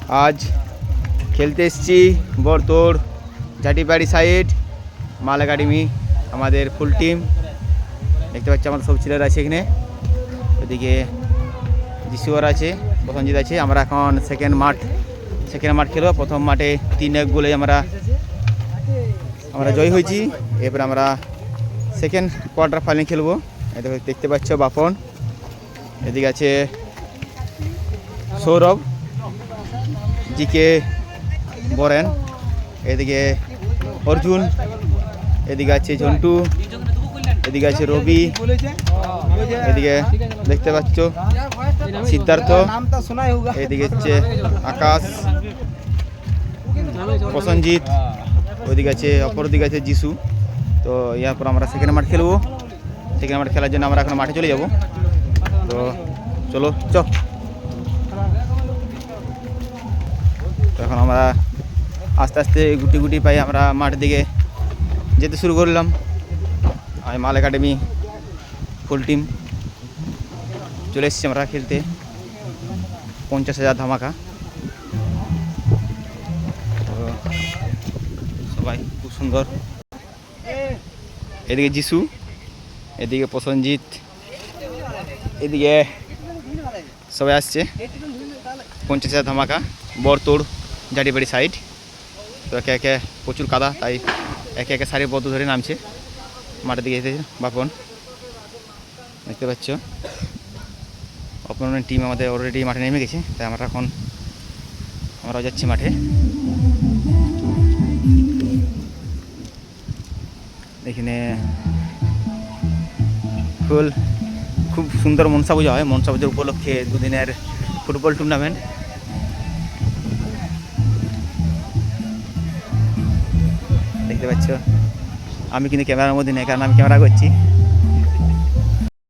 আজ খেলতে এসেছি বরতোড় ঝাটিবাড়ি সাইড মাল একাডেমি। আমাদের ফুল টিম দেখতে পাচ্ছি, আমাদের সব ছেলেরা আছে এখানে। ওইদিকে যিশুয়ার আছে, প্রসঞ্জিৎ আছে। আমরা এখন সেকেন্ড মাঠ খেলবো। প্রথম মাঠে 3-1 গোলে আমরা জয় হয়েছি। এরপরে আমরা সেকেন্ড কোয়ার্টার ফাইনাল খেলবো। দেখতে পাচ্ছ বাপন, এদিকে আছে সৌরভ, জিকে বরেন, এদিকে অর্জুন, এদিকে আছে ঝন্টু, এদিকে আছে রবি, এদিকে দেখতে পাচ্ছ সিদ্ধার্থ, এদিকে হচ্ছে আকাশ, প্রসঞ্জিৎ, ওইদিকে আছে অপর দিকে আছে যিশু। তো ইয়ারপর আমরা সেকেন্ড মাঠ খেলবো। সেকেন্ড মাঠ খেলার জন্য আমরা এখন মাঠে চলে যাব। তো চলো তো এখন আমরা আস্তে আস্তে গুটি পাই আমরা মাঠের দিকে যেতে শুরু করলাম। আমি মাল একাডেমি ফুল টিম চলে এসেছি আমরা খেলতে। 50,000 ধামাকা। তো সবাই খুব সুন্দর। এদিকে যিশু, এদিকে প্রসঞ্জিৎ, এদিকে সবাই আসছে। 50,000 ধামাকা বরতোড় ঝাটিবাড়ি সাইড। তো একে একে প্রচুর কাদা, তাই একে একে সারিবদ্ধ ধরে নামছে মাঠের দিকে। এসেছে বাপন, দেখতে পাচ্ছ অপোনেন্ট টিম আমাদের অলরেডি মাঠে নেমে গেছে। তাই আমরাও যাচ্ছি মাঠে। এখানে খুব সুন্দর মনসা পূজা হয়। মনসা পূজার উপলক্ষে 2 দিনের ফুটবল টুর্নামেন্ট। দেখতে পাচ্ছ আমি কিন্তু ক্যামেরার মধ্যে নেই, কারণ আমি ক্যামেরা করছি।